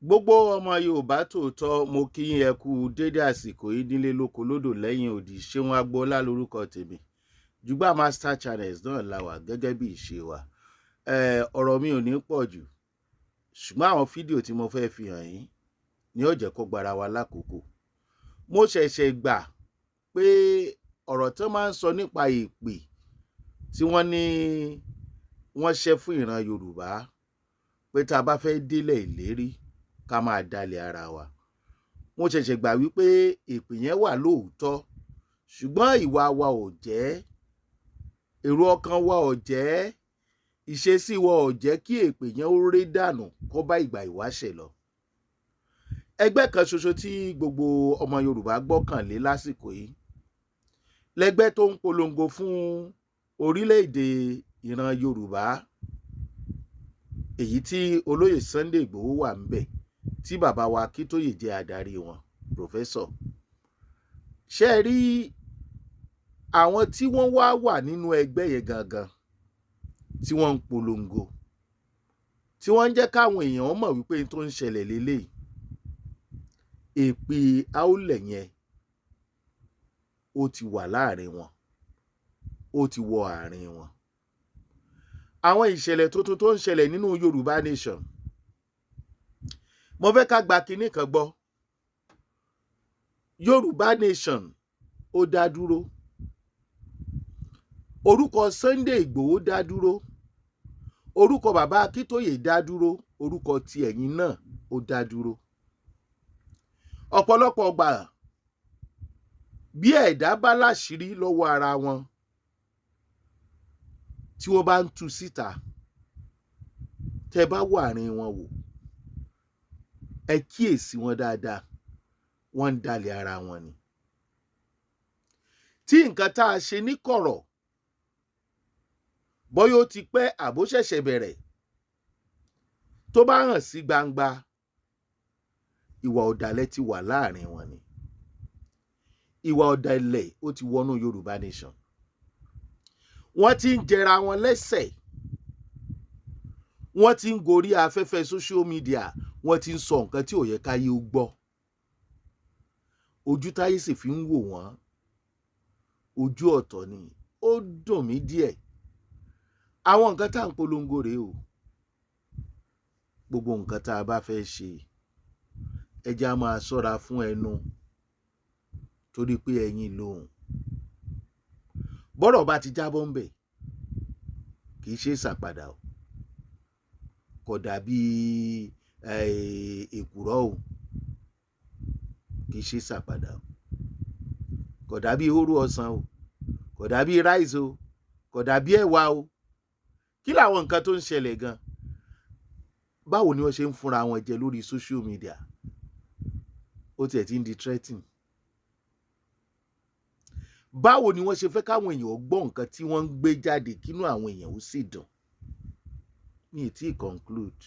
Gbogbo ọmọ Yorùbá tòótọ́ mo kí yín ẹ kú dédé àsìkò yìí nílé lóko lódò lẹ́yìn odi. Ṣéun Agboola lórúkọ tèmi. Jùgbà Master Channels náà la wà gẹ́gẹ́ bí ìṣe wa. Ọ̀rọ̀ mi ò ní pọ̀ jù, ṣùgbọ́n àwọn fídíò tí mo fẹ́ fi hàn yín ni ó jẹ́ kó gbára wa lákòókò. Mo ṣẹ̀ṣẹ̀ gbà pé ọ̀rọ̀ tó máa ń sọ nípa èpè tí wọ́n ní wọ́n ṣẹ́ fún ìran Yorùbá pé tá a bá fẹ́ délẹ̀ ìlérí ká máa dalẹ̀ ara wa. Mo ṣẹ̀ṣẹ̀ gbà wípé èpè yẹn wà lóòótọ́, ṣùgbọ́n ìwà wa ò jẹ́, èrò ọkàn wa ò jẹ́, ìṣesí wa ò jẹ́ kí èpè yẹn ó ré dànù kó bá ìgbà ìwáṣẹ̀ lọ. Ẹgbẹ́ kan ṣoṣo tí gbogbo ọmọ Yorùbá gbọ́kànlé lásìkò yìí lẹgbẹ́ tó ń polongo fún orílẹ̀-èdè ìran Yorùbá, èyí tí olóyè Sunday Igboho wà ń bẹ̀, tí bàbá wa Akíntóyè jẹ́ adarí wọn, Professor. Ṣé ẹ rí àwọn tí wọ́n wà nínú ẹgbẹ́ yẹn gangan tí wọ́n ń polongo, tí wọ́n ń jẹ́ káwọn èèyàn mọ̀ wípé tó ń ṣẹlẹ̀ lélẹ́yìí, èpè àólẹ̀ yẹn ó ti wà láàrin wọn, ó ti wọ àárín wọn. Àwọn ìṣẹ̀lẹ̀ tuntun tó ń ṣẹlẹ̀ nínú Yorùbá Nation, mo fẹ́ ká gba kinní kan gbọ́. Yorùbá Nation ó dá dúró, orúkọ Sunday Igboho dá dúró, orúkọ bàbá Akíntóyè dá dúró, orúkọ ti ẹ̀yin náà ó dá dúró. Ọ̀pọ̀lọpọ̀ gbà bí ẹ̀dá bá láṣìírí lọ́wọ́ ara wọn, tí wọ́n bá ń tú síta, tẹ́ bá wà àárín wọn wò, ẹ kíyèsí wọn dáadáa, wọ́n ń dalẹ̀ ara wọn ni. Tí nǹkan tá a ṣe ní kọ̀rọ̀, bóyá ó ti pẹ́ àbó ṣẹ̀ṣẹ̀ bẹ̀rẹ̀, tó bá hàn sí gbangba, ìwà ọ̀dàlẹ̀ ti wà láàrin wọn ni. Ìwà ọ̀dàlẹ̀ ó ti wọnú Yorùbá Nation. Wọ́n ti ń jẹra wọn lẹ́sẹ̀, wọ́n ti ń gorí afẹ́fẹ́ social media, wọ́n ti ń sọ nǹkan tí ò yẹ káyé ó gbọ́. Ojú táyé sì fi ń wò wọ́n, ojú ọ̀tọ̀ ni. Ó dùn mí díẹ̀. Àwọn nǹkan tá à ń polongo rèé o. Gbogbo nǹkan tá a bá fẹ́ ṣe, ẹ jẹ́ á máa ṣọ́ra fún ẹnu, torí pé ẹ̀yin lóhùn. Bọ́rọ̀ bá ti jábọ́ ń bẹ̀, kì í ṣe ṣàpadà o. Kò dàbí èkùrọ́ o, kì í ṣe ṣàpadà o. Kò dàbí hóró ọsàn o, kò dàbí ráìsì o, kò dàbí ẹ̀wà o. Kí làwọn nǹkan tó ń ṣẹlẹ̀ gan? Báwo ni wọ́n ṣe ń fúnra wọn jẹ lórí social media? Ó tiẹ̀ ti ń di threatening. Báwo ni wọ́n ṣe fẹ́ káwọn èèyàn gbọ́ nǹkan tí wọ́n ń gbé jáde kínú àwọn èèyàn ó sì dùn? Mi ì tí ì conclude.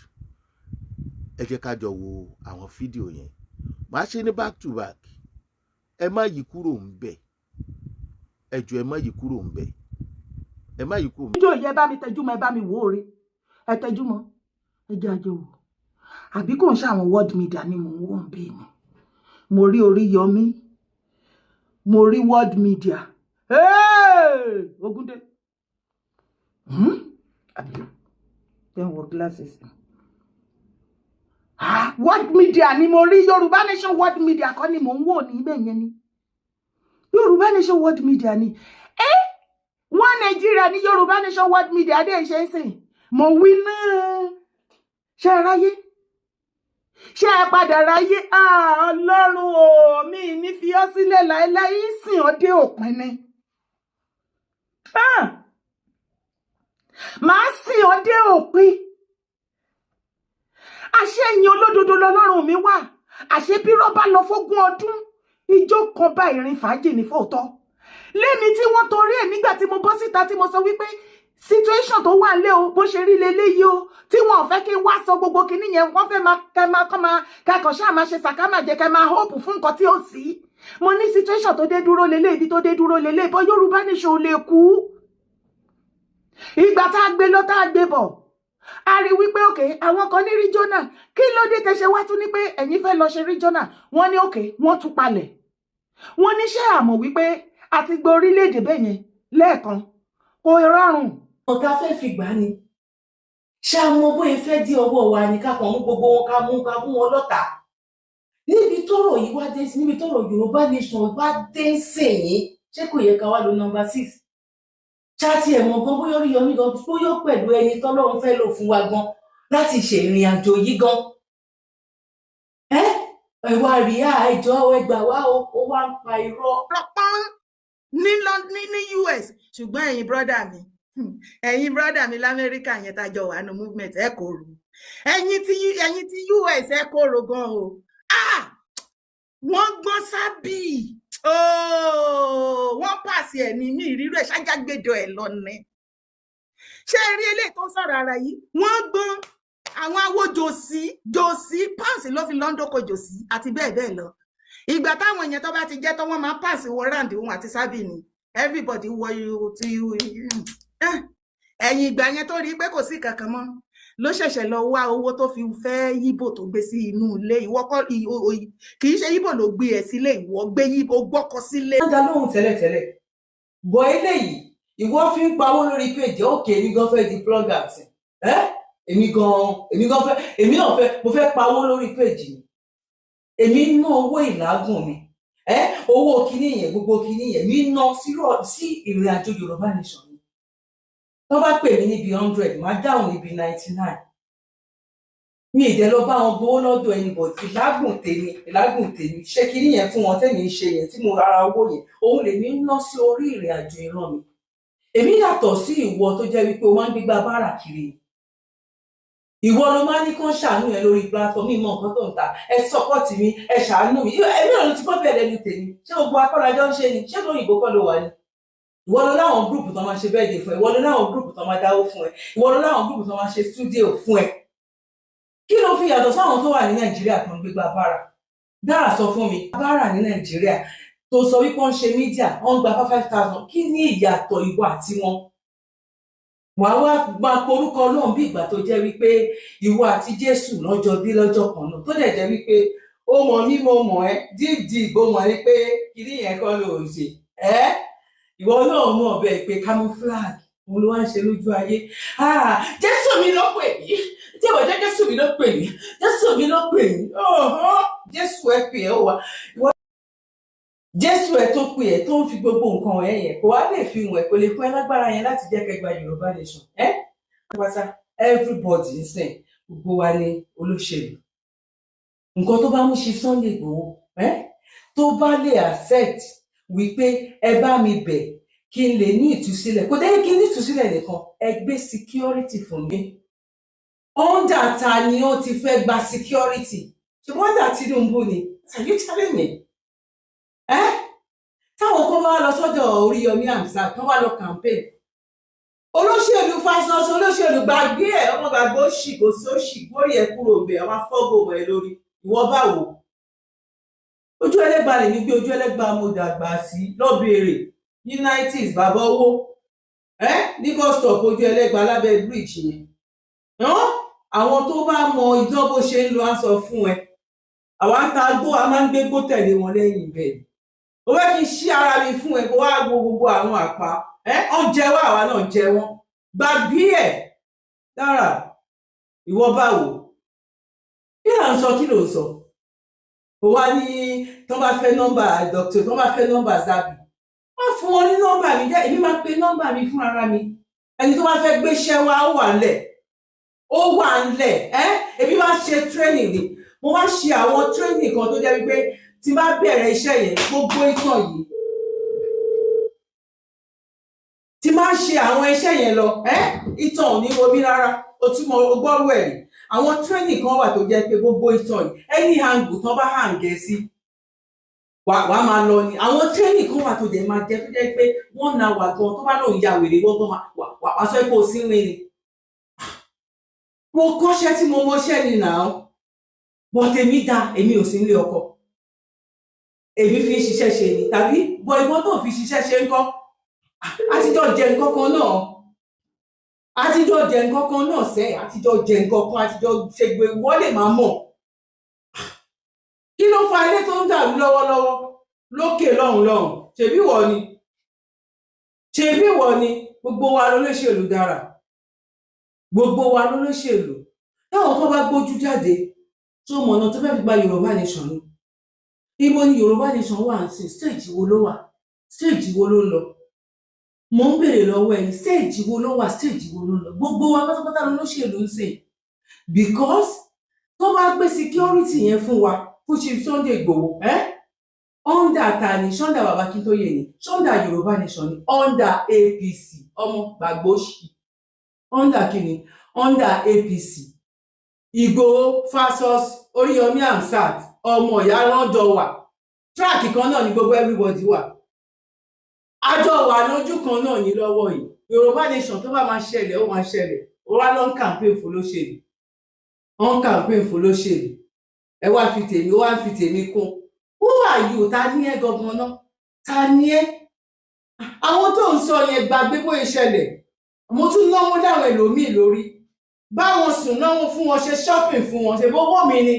Ẹ jẹ́ ká jọ wo àwọn fídíò yẹn. Màá ṣe ní back to back. Ẹ má yí kúrò ń bẹ̀. Ẹ jọ̀ọ́ ẹ má yí kúrò ń bẹ̀. Ẹ má yí kúrò ń bẹ̀. Fídíò yẹn bá mi tẹjú mọ́, ẹ bá mi wò ó rí. Ẹ tẹjú mọ́. Ẹ jẹ́ àjọ wò. Àbí kò ń ṣe àwọn world media ni mò ń wò ń bẹ́ẹ̀ ni. Mo rí Oríyọmí, mo rí world media. Ogúndé. Àbí then wọ glasses. World media ni mo rí. Yorùbá Nation world media kọ́ ni mò ń wò ní ibẹ̀ yẹn ni. Yorùbá Nation world media ni. Wọ́n Nàìjíríà ní Yorùbá Nation world media dé ṣe ń sìn. Mo wí náà. Ṣé ẹ ráyé? Ṣé ẹ padà ráyé? Ọlọ́run o, mi ní fi ọ́ sílẹ̀ láéláé, sìn ọ́ dé òpin ni. Màá sìn ọ́ dé òpin. Àṣé ẹ̀yin olódodo lọ́lọ́run mi wà. Àṣé bí rọ́bà lọ fógún ọdún, ijó kan bá ìrìn fàájì ní fòótọ́. Lẹ́ni tí wọ́n torí ẹ̀ nígbà tí mo bọ́ síta tí mo sọ wípé situation tó wà lé o, bó ṣe rí leléyìí o, tí wọn ò fẹ́ kí n wá sọ gbogbo kinní yẹn, wọ́n fẹ́ kẹ́kọ̀ọ́ ṣáà máa ṣe sàkámàjẹ, kẹ́ máa hope fún nǹkan tí ó sí. Mo ní situation tó dé dúró lélẹ̀, ibi tó dé dúró lélẹ̀, bọ́ Yorùbá Nation ò lè kú. Ìgbà tá a gbé lọ tá a gbé bọ̀, a rí wípé òkè àwọn kan ní regional, kí ló dé tẹ́ ṣe wá tún ní pé ẹ̀yin fẹ́ lọ ṣe regional, wọ́n ní òkè wọ́n tún palẹ̀, wọ́n ní ṣé àmọ̀ wípé àti gbé orílẹ̀-èdè bẹ́ẹ̀ yẹn lẹ́ẹ̀kan kò rọrùn. ọ̀gá fẹ́ fi gbà ni ṣé a mọ bóyá fẹ́ dí ọwọ́ wa ni ká kàn mú gbogbo wọn ká mú wọn lọ́tà níbi tọ́rọ̀ yìí wá dé níbi tọ́rọ̀ Yorùbá nation wá dé sẹ́yìn ṣé kò yẹ ká wá lo number 6 ṣáàtì ẹ̀mọ́ gan bóyá orí yọmí gan bóyá pẹ̀lú ẹni tọ́lọ́run fẹ́ lò fún wa gan láti ṣe ìrìn àjò yìí gan ẹwà rí àìjọ ẹgbà wá ó wá ń pa irọ́. rọpọ́n ní US, ṣùgbọ́n ẹ̀yin brọ́dà mi lamẹ́ríkà yẹn tájọ wà nù movement ẹ̀ kò rò, ẹ̀yin tí US ẹ̀ kò rò gan o. Wọ́n gbọ́n sábì wọ́n pàṣẹ ẹ̀mí mi ìrírò ẹ̀ ṣájágbèjọ ẹ̀ lọ ní. ṣé eré eléyìí tó ń sọ̀rọ̀ ara yìí wọ́n gbọ́n àwọn awo jòsí páàsì ló fi lọ́ńdọ́kọ̀ jòsí àti bẹ́ẹ̀ bẹ́ẹ̀ lọ. ìgbà táwọn èèyàn tó bá ti jẹ́ tó wọ́n máa páàsì wọ́ráǹdì òun àti sábì ni everybody wọ ti ẹ̀yìn ìgbà yẹn tó rí pé kò sí kankan mọ́ ló ṣẹ̀ṣẹ̀ lọ wá owó tó fi fẹ́ yíbò tó gbé sí inú ilé. ìwọ kọ́ kì í ṣe yíbò ló gbé ẹ sílé, ìwọ gbé yíbò gbọ́kọ sílé. wọ́n dá lóhùn tẹ́lẹ̀tẹ́lẹ̀ bọ̀ eléyìí ìwọ fi ń pawó lórí péjì òkè èmi gan fẹ́ di blogger sí èmi náà mo fẹ́ pawó lórí péjì mi, èmi ná owó ìlágùn mi owó kíní yẹn gbogbo kíní yẹn mi ná sí ìrìn àjò Yorùbá nation mi. tó bá pè mí níbi 100 máa dáhùn níbi 99. mi ìdẹ lọ bá wọn gbowó lọ́dọ̀ anybody, ìlágùn tèmi ṣé kíní yẹn fún wọn tẹ́mi ń ṣe yẹn tí mo rárá owó yẹn òun lèmi ń ná sí orí ìrìn àjò ìran mi. èmi yàtọ̀ sí ìwọ tó jẹ́ wípé o máa ń gbégbá báárà kiri, ìwọ ló máa ní kán ṣàánú ẹ lórí platform mi mọ nǹkan tó ń ta ẹ sọpọ́tì mi ẹ ṣàánú mi ẹbí ọ̀run ti kọ́ bẹ̀rẹ̀ ní tèmi ṣé gbogbo akọ́lájọ́ ń ṣe ni ṣé lóyìnbó kọ́ ló wà ní. ìwọ ló láwọn gúrùpù tó máa ṣe bẹ́ẹ̀dẹ̀ fún ẹ, ìwọ ló láwọn gúrùpù tó máa dáwó fún ẹ, ìwọ ló láwọn gúrùpù tó máa ṣe stúdíò fún ẹ. kí ló fi yàtọ̀ sáwọn tó wà ní Nàìjíríà tó ń gbégbá báárà? dára sọ fún mi, báárà ní Nàìjíríà tó sọ wípé wọ́n ń ṣe mídíà wọ́n ń gba 5,000, kí ni ìyàtọ̀ ìwọ àti wọn? wàá wá máa porúkọ Ọlọ́run bí ìgbà tó jẹ́ wípé ìwọ àti Jésù lọ́jọ́ bí lọ́jọ́ kan náà, tó dẹ̀ jẹ́ wípé ó mọ̀ mí mo mọ̀ ẹ́ dídì ìgbó mọ̀ ní pé kiri yẹn kọ́ ló ń ṣe ìwọ náà mọ̀ bẹ́ẹ̀ pé camouflage òun ló wá ń ṣe lójú ayé. Jésù mi ló pè mí tí ìwọ jẹ́ Jésù mi ló pè mí, Jésù mi ló pè mí, Jésù ẹ pè ẹ́ wá Jésù ẹ tó pè ẹ́ tó ń fi gbogbo nǹkan ẹ yẹn kò wá lè fi hàn ẹ́ kò lè fún ẹ lágbára yẹn láti jẹ́ kẹgbà Yorùbá nation pátá everybody ń sìn gbogbo wa ní olóṣèlú. nǹkan tó bá mú ṣe Sunday Igboho tó bá lè accept wípé ẹ bá mi bẹ̀ kí n lè ní ìtúsílẹ̀, kò dé kí n ní ìtúsílẹ̀ nìkan ẹ gbé security fún mi. under ta ni ó ti fẹ́ gba security? ṣe wọ́n dà Tinubu ni? Are you telling me? táwọn kan wá lọ sọ́dọ̀ Oríyọmí Hamzat kan wá lọ campaign, olóṣèlú fásitì olóṣèlú gbàgbé ẹ ọmọ gbàgbé òṣì kò sóṣì gbórí ẹ kúrò bẹ àwọn afọgòmọ ẹ lórí ìwọ báwo? ojú ẹlẹgbàá lèmi gbé ojú ẹlẹgbàá mo dàgbà sí lọ́bẹ̀rẹ̀ ní 90s bàbá owó ní kọ́sítọ̀p ojú ẹlẹgbàá lábẹ́ bíríìjì yẹn. àwọn tó bá mọ idán bó ṣe ń lo aṣọ fún ẹ, àwa ń ta gbó a máa ń gbé gbó tẹ̀lé wọn lẹ́yìn bẹ́ẹ̀. ó fẹ́ kí n ṣí ara mi fún ẹ kó wá gbogbo àwọn àpá ọ̀n jẹ wá àwa náà jẹ wọ́n gbàgbé ẹ̀ dára. ìwọ báwo? kí là ń sọ kí ló ń sọ? ó wá ní tó bá fẹ́ nọ́mbà dr tó bá fẹ́ nọ́mbà Zabi wọ́n fún wọn ní nọ́mbà mi jẹ́ èmi máa pe nọ́mbà mi fún ara mi. ẹni tó bá fẹ́ gbéṣẹ́ wá ó wà ńlẹ̀ èmi máa ṣe training ni, mo máa ṣe àwọn training kan tó jẹ́ wípé tí bá bẹ̀rẹ̀ iṣẹ́ yẹn gbogbo ìtàn yìí tí máa ń ṣe àwọn iṣẹ́ yẹn lọ ìtàn ò ní omi rárá. o tún mọ ọgbọ́rú ẹ̀ rí àwọn training kan wà tó jẹ́ pé gbogbo ìtàn yìí ẹni hangu tán bá hàǹgẹ̀ sí wàá máa lọ ni. àwọn training kan wà tó jẹ́ máa jẹ́ tó jẹ́ pé wọ́n na wà gan tó bá lóun ya wèrè gbọ́ngàn wàá sọ pé o sí rìn ni. mo kọ́ṣẹ́ tí mo mọṣẹ́ ni náà bọ́ tèmi dá èmi ò sí nílé ọkọ, èmi fi ń ṣiṣẹ́ ṣe ni tàbí bọ́ ìbọn tó fi ṣiṣẹ́ ṣe ń kọ́ àtijọ́ jẹ nǹkan kan náà. àtijọ́ jẹ nǹkan kan náà sẹ́ àtijọ́ jẹ nǹkan kan àtijọ́ ṣègbè wọ́n lè máa mọ̀ kí ló fa ilé tó ń dàrú lọ́wọ́lọ́wọ́ lókè lọ́hùn ṣèbí wọ̀ ni gbogbo wa ló lóṣèlú dára gbogbo wa ló lóṣèlú táwọn kan bá gbójú jáde tó mọ̀nà tó fẹ́ fi gba Yorùbá nation ni ibo ni Yorùbá nation wà ń sìn stage wo ló wà stage wo ló ń lọ mo ń béèrè lọ́wọ́ ẹni stage wo ló wà stage wo ló ń lọ gbogbo wa pátápátá ló lóṣèlú ń sìn because tó bá gbé security yẹn fún wa fún Chief Sunday Igboho under ta ni Sunday Babakintoye ni Sunday Yorùbá nation ni under APC ọmọ gbàgbóṣì under kini under APC Igboho versus Oríyọmí Hamzat ọmọ ìyá lọ́jọ́ wà track kan náà ni gbogbo everybody wà àjọ wà lójú kan náà ní lọ́wọ́ yìí Yorùbá nation tó bá máa ṣẹlẹ̀ ó máa ṣẹlẹ̀ ó wá lọ ń campaign fún lóṣèlú ẹ wá fi tèmi ó wá fi tèmi kún who are you ta ní ẹ gangan náà ta ní ẹ àwọn tó ń sọ yẹn gbàgbé bó ìṣẹ̀lẹ̀ mo tún náwó láwọn ẹlòmíì lórí báwọn sùn náwó fún wọn ṣe shopping fún wọn ṣe owó mi ni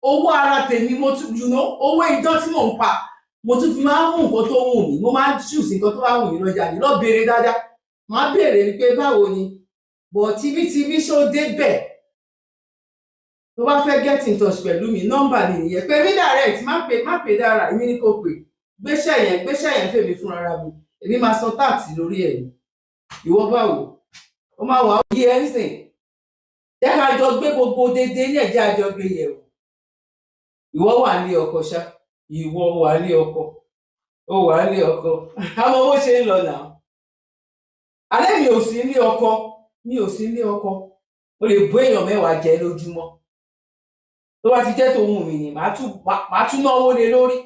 owó ara tèmi mo tún owó idán tí mò ń pa mo tún fi máa ń mú nǹkan tó wù mí mo máa ń choose nǹkan tó bá wù mí lọ́jà ní lọ béèrè dáadáa máa béèrè ni pé báwo ni bọ̀ tv ṣó débẹ̀ tó bá fẹ́ get in touch pẹ̀lú mi nọ́mbà ni nìyẹn pé mi direct má pè dára èmi ní kò pè gbéṣẹ́ yẹn fèmí fúnra mi èmi máa san tax lórí ẹ̀ ìwọ báwo ó máa wà ó yí ẹ́ ń sìn jẹ́ ká jọ gbé gbogbo dédé ní ẹ̀jẹ̀ àjọ gbé yẹ̀wò ìwọ wà ní ọkọ ṣá ìwọ wà ní ọkọ ó wà ní ọkọ àwọn owó ṣe ń lọ náà alẹ́ mi ò sí ní ọkọ ó lè bó èèyàn mẹ́wàá jẹ lójúmọ́ tó bá ti jẹ́ tòun mi ni màá tún náwó lé lórí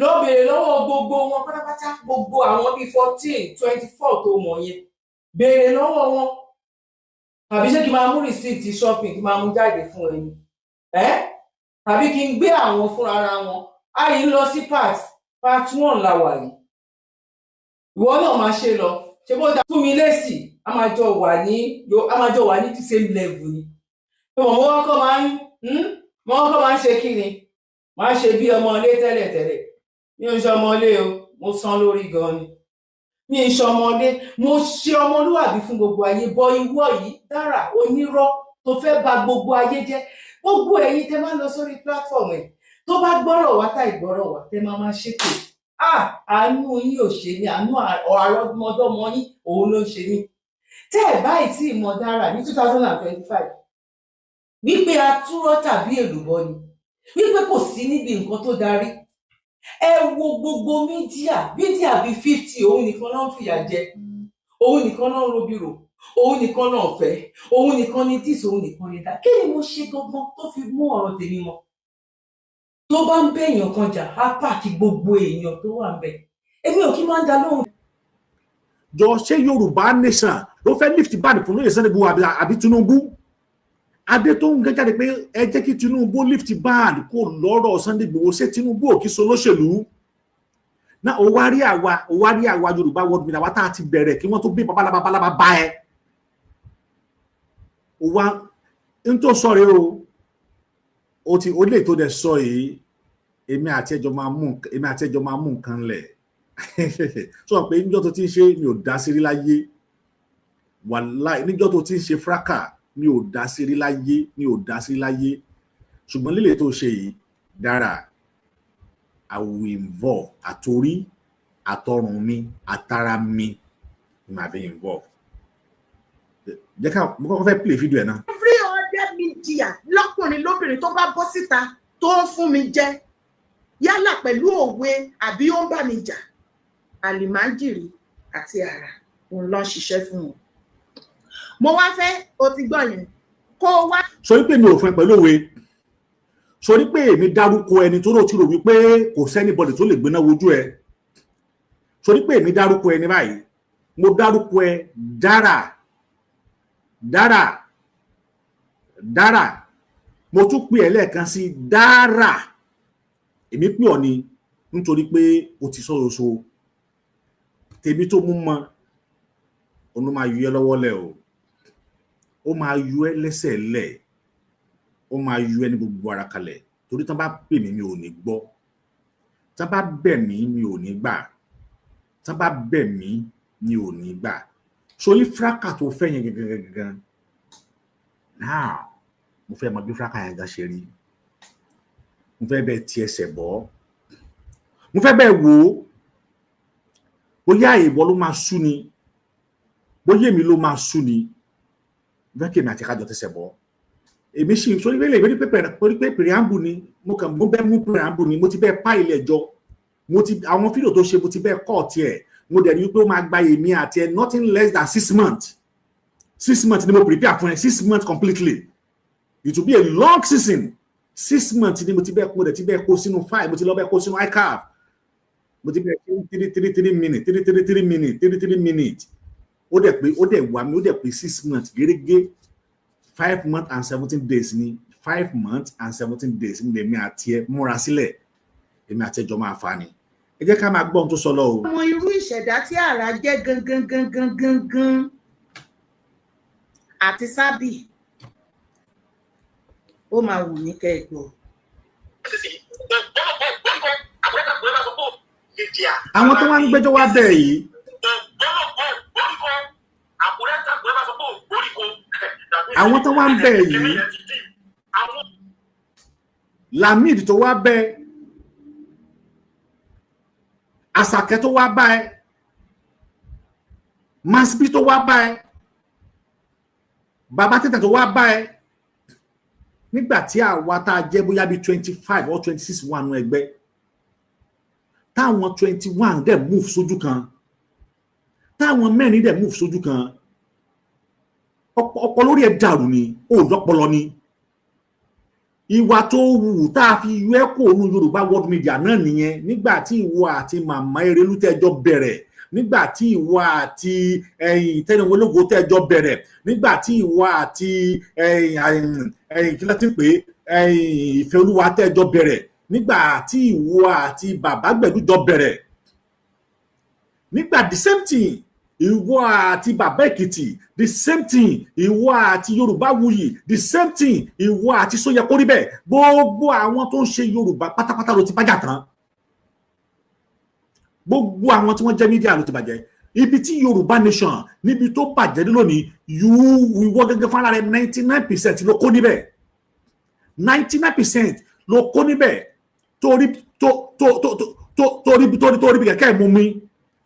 lọ bèrè lọ́wọ́ gbogbo wọn pátápátá gbogbo àwọn bíi 14-24 tó mọ̀ yẹn bèrè lọ́wọ́ wọn tàbí ṣé kí n máa mú receipt shopping kí n máa mú jáde fún ẹni tàbí kí n gbé àwọn fúnra ara wọn àyè ń lọ sí part 1 la wà yìí ìwọ náà máa ṣe lọ ṣe bó dá fún mi lésì a máa jọ wà ní the same level ni wọ́n kọ́ máa ń ṣe kí ni máa ṣe bí ọmọlé tẹ́lẹ̀tẹ́lẹ̀ mi ò ṣe ọmọlé o mo san lórí gan ni mi ò ṣe ọmọlé mo ṣe ọmọlúwàbí fún gbogbo ayé bọ ìwọ yìí dára onírọ́ tó fẹ́ bà gbogbo ayé jẹ́ gbogbo ẹ̀yin tẹ́ máa lọ sórí platform ẹ̀ tó bá gbọ́rọ̀ wá tá ìgbọ́rọ̀ wá tẹ́ máa ṣépè àánú yín ò ṣe ní àánú àrọ́mọdọ́mọ yín òun ló ń ṣe ní tẹ́ ẹ̀ báyìí tí ìmọ̀ dára ní 2025 wípé atúrọ́ tàbí èlùbọ́ ni wípé kò sí níbi nǹkan tó darí ẹ wo gbogbo mídíà bíi 50 òun nìkan náà ń fìyà jẹ òun nìkan náà ń robiro òun nìkan náà fẹ́ òun nìkan ní dis òun nìkan ní dá kí ni mo ṣe gangan tó fi mú ọ̀rọ̀ tèmi mọ́ tó bá ń bẹ èèyàn kan jà á pààkì gbogbo èèyàn tó wà ń bẹ èmi ò kí máa ń dá lóhùn. jọ ṣé Yorùbá nation ló fẹ́ lift band fún lóye Sunday Igboho àbí Tinubu adé tó ń gẹ́jáde pé ẹ jẹ́ kí Tinubu lift band kó lọ́rọ̀ Sunday Igboho ṣé Tinubu ò kí so lóṣèlú náà ó wá rí àwa Yorùbá world media wa tá a ti bẹ̀rẹ̀ kí wọ́n tó bí babalaba bá ẹ ó wá ń tó sọ rẹ o lè tó dẹ̀ sọ yìí èmi àti ẹjọ́ máa mú nǹkan lẹ̀ sọ pé níjọ́ tó ti ń ṣe mi ò dá sí rí láyé wàláì níjọ́ tó ti ń ṣe fraka mi ò dá sí rí láyé ṣùgbọ́n lílè tó ṣe yìí dára I will involve àtorí àtọrùn mi àtara mi máa fi involve jẹ́ ká mo kọ́kọ́ fẹ́ play video ẹ̀ náà. every other media lọ́kùnrin lóbìnrin tó bá bọ́ síta tó ń fún mi jẹ yálà pẹ̀lú òwe àbí ó ń bá mi jà àlìmájìrì àti àrà òun ló ń ṣiṣẹ́ fún wọn. mo wá fẹ́ o ti gbọ́ yẹn kó o wá. sọ wípé mi ò fẹ́ pẹ̀lú òwe sọ wípé èmi dárúkọ ẹni tó rò wípé kò sẹ́nibọ̀dì tó lè gbéná wojú ẹ sọ wípé èmi dárúkọ ẹni báyìí mo dárúkọ ẹ dára mo tún pè ẹ́ lẹ́ẹ̀kan sí dára èmi pè ọ́ ni nítorí pé o ti sọ̀rọ̀ so tèmi tó mú mọ́ òun ló máa yọ ẹ́ lọ́wọ́ lẹ̀ o, ó máa yọ ẹ́ lẹ́sẹ̀ lẹ̀, ó máa yọ ẹ́ ní gbogbo ara kalẹ̀, torí tán bá pè mí mi ò ní gbọ́, tán bá bẹ̀ mí mi ò ní gbà, tán bá bẹ̀ mí mi ò ní gbà. Sórí fraka tó fẹ́ yẹn gangan now mo fẹ́ mọ bí fraka yẹn gan ṣe rí, mo fẹ́ bẹ́ẹ̀ ti ẹsẹ̀ bọ́, mo fẹ́ bẹ́ẹ̀ wò ó bóyá ìwọ ló máa sú ni, bóyá èmi ló máa sú ni, bẹ́ẹ̀ kí èmi àti kájọ tẹsẹ̀ bọ́. Èmi sì sórí wẹ́lẹ̀ ìwé pé preamble ni mo bẹ́ẹ̀ mú preamble ni, mo ti bẹ́ẹ̀ pa ilẹ̀ jọ, mo ti àwọn fídíò tó ṣe mo ti bẹ́ẹ̀ kọ́ tiẹ̀, mo dẹ̀ rí pé ó máa gba èmi àti ẹ nothing less than 6 months. 6 months ni mo prepare fún ẹ, 6 months completely. It will be a long season. 6 months ni mo ti bẹ́ẹ̀ kó sínú file, mo ti lọ bẹ́ẹ̀ kó sínú iCarve. Mo ti bẹ́ẹ̀ 3 minutes. Ó dẹ̀ wà mí, ó dẹ̀ pé 6 months gẹ́gẹ́ 5 months and 17 days ni 5 months and 17 days ni èmi àti ẹ múra sílẹ̀, èmi àti ẹjọ́ máa fa ni. Ẹ jẹ́ ká máa gbọ́ ohun tó sọ lọ o. Àwọn irú ìṣẹ̀dá tí àrá jẹ́ gangan àti sábì ó máa wù ní kẹ́ ẹ gbọ́. Àwọn tó wá ń gbẹ́jọ́ wá bẹ̀ yìí, àwọn tó wá ń bẹ̀ yìí, Lamid tó wá bẹ̀, Àṣàkẹ́ tó wá bá ẹ, Masbi tó wá bá ẹ, Bàbá Tẹ́tẹ́ tó wá bá ẹ, nígbà tí àwa tá a jẹ́ bóyá bí 25 or 26 wà nù ẹgbẹ́, táwọn 21 dẹ̀ move sójú kan, táwọn mẹ́rin dẹ̀ move sójú kan, ọpọlọ lórí ẹ̀ dàrú ni, ó lọ́pọlọ ni. Ìwà tó wù tá a fi yọ ẹ́ kó nu Yorùbá World Media náà nìyẹn, nígbà tí ìwọ àti Màmá Erelú tẹ́jọ́ bẹ̀rẹ̀, nígbà tí ìwọ àti Tẹ́niọmọ Ológo tẹ́jọ́ bẹ̀rẹ̀, nígbà tí ìwọ àti kí ló ti ń pè é, Ìfẹ́olúwa tẹ́jọ́ bẹ̀rẹ̀, nígbà tí ìwọ àti Bàbá Gbẹ̀du jọ bẹ̀rẹ̀, nígbà the same thing ìwọ àti Bàbá Èkìtì, the same thing ìwọ àti Yorùbáwùyí, the same thing ìwọ àti Sóyẹkóríbẹ̀, gbogbo àwọn tó ń ṣe Yorùbá pátápátá ló ti bájà tán, gbogbo àwọn tí wọ́n jẹ́ mídíà ló ti bàjẹ́. Ibi tí Yorùbá nation níbi tó bàjẹ́ dé lónìí, ìwọ gẹ́gẹ́ fúnra rẹ̀ 99% ló kó níbẹ̀, 99% ló kó níbẹ̀, torí bí kẹ̀kẹ́ mú mi,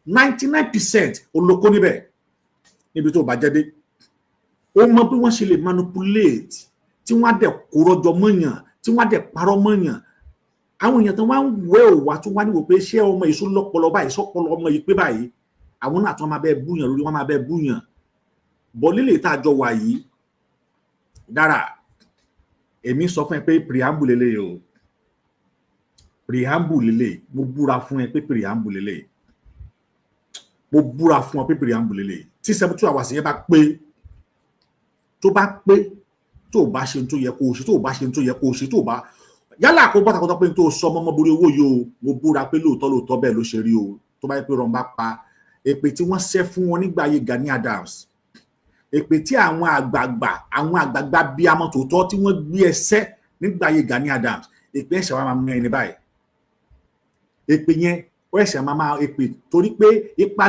99% olóko níbẹ̀ níbi tó bàjẹ́ dé. Ó mọ bí wọ́n ṣe lè manipulate, tí wọ́n á dẹ̀ kó rọjọ mọ́yàn, tí wọ́n á dẹ̀ parọ́ mọ́yàn. Àwọn èèyàn tó wá ń wẹ́ òwà tó wá níwò pé ṣé ọmọ èso lọ́pọlọ báyìí, sọ́pọlọ ọmọ yìí pé báyìí, àwọn náà tó máa bẹ́ẹ̀ búyàn lórí, wọ́n máa bẹ́ẹ̀ búyàn. Bọ́ lílè tá a jọ wà yìí dára, èmi sọ fún ẹ pé preamble lélẹ̀ o, preamble lélẹ̀, mo búra fún ẹ pé preamble lélẹ̀, mo búra fún ọ pé preamble lélẹ̀. Tí 72 hours yẹn bá pé, tó bá pé, tó bá ṣe tó yẹ kó ṣe, tó bá ṣe tó yẹ kó ṣe, tó bá yálà kó bọ́ta kọ́tọ́ pé tó sọ mọ́mọ́ borí owó yìí o, mo búra pé lóòótọ́ bẹ́ẹ̀ ló ṣe rí o. Tó bá yẹ pé rọ̀ǹbá pa èpè tí wọ́n ṣẹ́ fún wọn nígbà ayé Gani Adams, èpè tí àwọn àgbààgbà bíi amọ̀ tòótọ́ tí wọ́n gbé ẹsẹ́ nígbà ayé Gani Adams, èpè ẹ̀ṣẹ̀ wa máa mú ẹni báyìí, èpè yẹn ó ẹ̀ṣẹ̀ máa èpè, torí pé ipa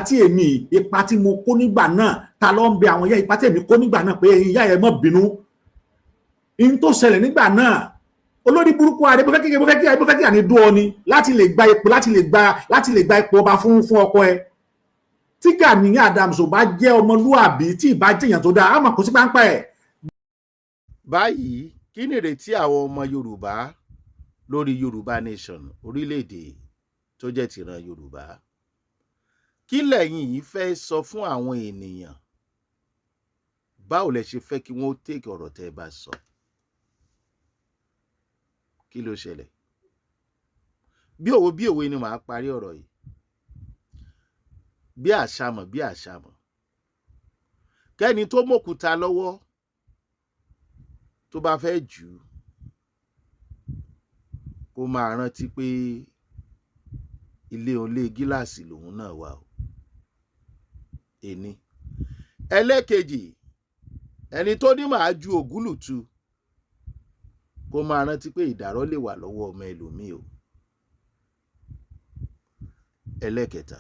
tí mo kó nígbà náà, ta ló ń bẹ àwọn ìyá, ipa tí èmi kó nígbà náà pé ìyá ẹ̀ má bínú, in tó ṣẹlẹ̀ nígbà náà, olórí burúkú ààrẹ bó fẹ́ kí àní dún ọ ni láti lè gba ipò ọba fún ọkọ ẹ. Tí Gani Adams ò bá jẹ́ ọmọlúàbí, tí ìbá jẹyàn tó dáa, á mọ̀ kó sí páńpá ẹ̀. Báyìí kí ni ìrètí àwọn ọmọ Yorùbá lórí Yorùbá nation, orílẹ̀-èdè tó jẹ́ tìran Yorùbá? Kí lẹ̀yin yìí fẹ́ sọ fún àwọn ènìyàn? Báwo lẹ ṣe fẹ́ kí wọ́n take ọ̀rọ̀ tẹ́ ẹ bá sọ? Kí ló ṣẹlẹ̀? Bí òwe ni màá parí ọ̀rọ̀ yìí. Bí àṣàmọ̀. Kẹ́ni tó mọ̀kúta lọ́wọ́ tó bá fẹ́ jù ú, kó máa rántí pé ilé gíláàsì lòun náà wà o. Ẹni ẹlẹ́kejì ẹni tó ní màá ju ògúlùtù kó máa rántí pé ìdàrọ́ lè wà lọ́wọ́ ọmọ ẹlòmíì o. ẹlẹ́kẹta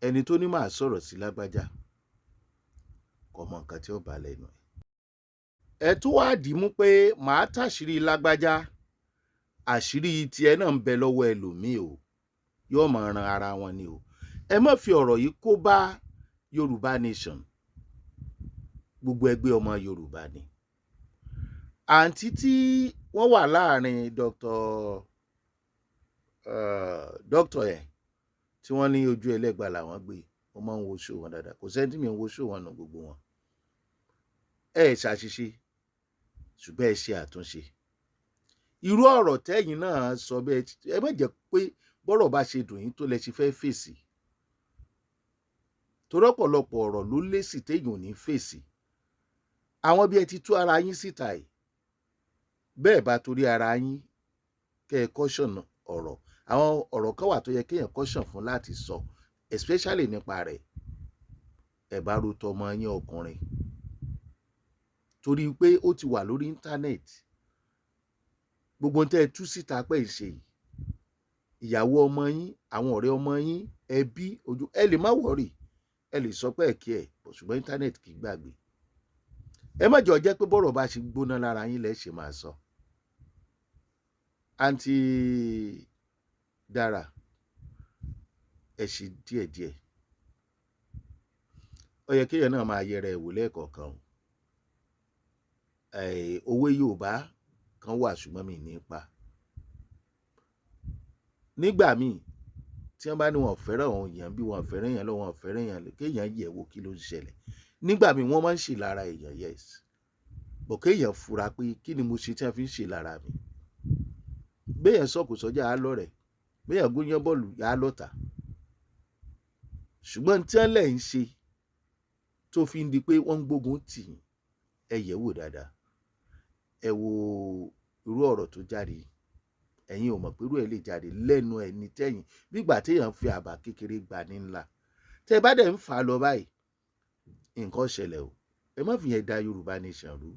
ẹni tó ní màá sọ̀rọ̀ sí lágbájá kò mọ nǹkan tí ó bá lẹ́nu ẹ̀. ẹ tún wá dìímú pé màá tàṣírí lágbájá àṣírí tiẹ̀ náà ń bẹ lọ́wọ́ ẹlòmíì o, yóò máa ran ara wọn ni o. ẹ má fi ọ̀rọ̀ yìí kó bá Yorùbá Nation, gbogbo ẹgbẹ́ ọmọ Yorùbá ni. àǹtí tí wọ́n wà láàrin dókítà ẹ̀ tí wọ́n ní ojú ẹlẹ́gbà làwọn gbé, wọ́n máa ń wo ṣó wọn dáadáa, kò sẹ́ni tí mi ń wo ṣó wọn nù gbogbo wọn. ẹ ṣàṣìṣe ṣùgbọ́n ẹ ṣe àtúnṣe. irú ọ̀rọ̀ tẹ́yìn náà sọ bẹ́ẹ̀, ẹ má jẹ́ pé bọ́rọ̀ bá ṣe dùn yín tó lẹ ṣe fẹ́ fèsì, torí ọ̀pọ̀lọpọ̀ ọ̀rọ̀ ló lésì téèyàn ò ní fèsì. àwọn bí ẹ ti tú ara yín síta yìí, bẹ́ẹ̀ bá torí ara yín kẹ́ ẹ caution ọ̀rọ̀, àwọn ọ̀rọ̀ kan wà tó yẹ kéèyàn caution fún láti sọ, especially nípa rẹ̀, ẹ bá ro tọmọ yín ọkùnrin, torí pé ó ti wà lórí íńtánẹ́ẹ̀tì. gbogbo tẹ́ ẹ tú síta pé ìṣe yìí, ìyàwó ọmọ yín, àwọn ọ̀rẹ́ ọmọ yín, ẹbí ojú, ẹ lè má wọ̀rì, ẹ lè sọ pé ẹ̀kí ẹ̀, ṣùgbọ́n íńtánẹ́ẹ̀tì kì í gbàgbé. ẹ má jọ jẹ́ pé bọ́rọ̀ bá ṣe gbóná lára yín lẹ́ ṣe máa sọ. àǹtí Dára, ẹ ṣe díẹ̀díẹ̀, ó yẹ kéèyàn náà máa yẹra ẹ̀ wò lẹ́ẹ̀kọ̀ọ̀kan o. òwe Yorùbá kan wà ṣùgbọ́n mi ní pa. nígbà míì tí wọ́n bá ní wọn fẹ́ràn òun èèyàn bí wọn fẹ́ràn èèyàn lọ, wọn fẹ́ràn èèyàn lọ, kéèyàn yẹ̀ wò kí ló ń ṣẹlẹ̀. nígbà míì wọ́n máa ń ṣe lára èèyàn, yes, bọ̀ kéèyàn fura pé kí ni mo ṣe tí wọ́n fi ń ṣe lára mi. béèyàn sọ̀kò sọ́jà á lọ́rẹ̀, béèyàn gúnyán bọ́ọ̀lù yà á lọ́tà. ṣùgbọ́n tí wọ́n lẹ̀ ń ṣe tó fi ń di pé wọ́n ń gbógun tì yín, ẹ yẹ̀ wò dáadáa. ẹ wo irú ọ̀rọ̀ tó jáde, ẹ̀yin ò mọ̀ pé irú ẹ̀ lè jáde lẹ́nu ẹni tẹ́yìn, bígbà téèyàn fi àbá kékeré gbà ní ńlá. tẹ́ bá dẹ̀ ń fà á lọ báyìí, nǹkan ṣẹlẹ̀ o. ẹ má fi yẹn da Yorùbá Nation rú.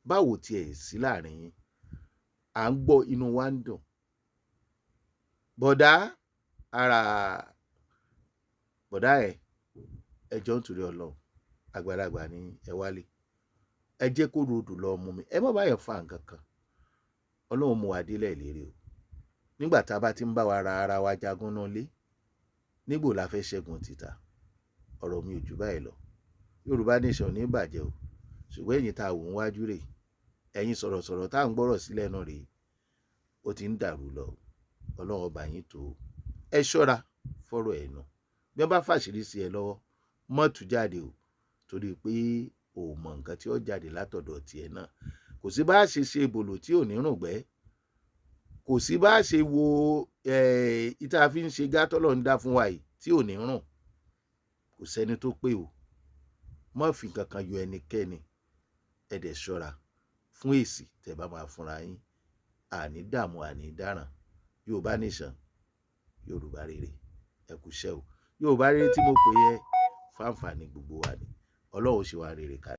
báwo tiẹ̀ sí láàrin yín, à ń gbọ́ inú wa ń dùn. bọ̀dá ẹjọ́ nítorí Ọlọ́run, àgbàlagbà ní ẹ wálé, ẹ jẹ́ kó rodò lọ mú mi, ẹ má báyọ̀ fa nǹkan kan. Ọlọ́run mú wa délẹ̀ lérè o. nígbà tá a bá ti ń bá wa ra ara wa jagun náà lé, nígbò la fẹ́ ṣẹ́gun títà. ọ̀rọ̀ mi ò jù báyìí lọ. Yorùbá Nation ní bàjẹ́ o, ṣùgbọ́n ẹ̀yin tá a wò ń wájú rè, ẹ̀yin sọ̀rọ̀sọ̀rọ̀ tá à ń gbọ́rọ̀ sílẹ̀ náà rèé, ó ti ń dàrú lọ. Ọlọ́run ọba yín tó. ẹ ṣọ́ra fọ́rọ̀ ẹ̀ nù. bí wọ́n bá fàṣírí sí ẹ lọ́wọ́, má tú jáde o, torí pé ò mọ nǹkan tí ó jáde látọ̀dọ̀ tiẹ̀ náà. kò sí bá a ṣe ṣe bòlò tí ò ní rùngbẹ́, kò sí bá a ṣe wo ìta fi ń ṣe gátọ́lọ̀ ń dá fún wa yìí tí ò ní rùn. kò sẹ́ni tó pé o. má fi nǹkan kan yọ ẹnikẹ́ni. ẹ dẹ̀ ṣọ́ra fún èsì tẹ́ bá máa fúnra yín. àní dààmú àní dáràn. Yorùbá Nation, Yorùbá rere, ẹ kú iṣẹ́ o. Yorùbá rere tí mo pè yẹ fáǹfààní gbogbo wa ni. Ọlọ́run ṣe wa rere ká.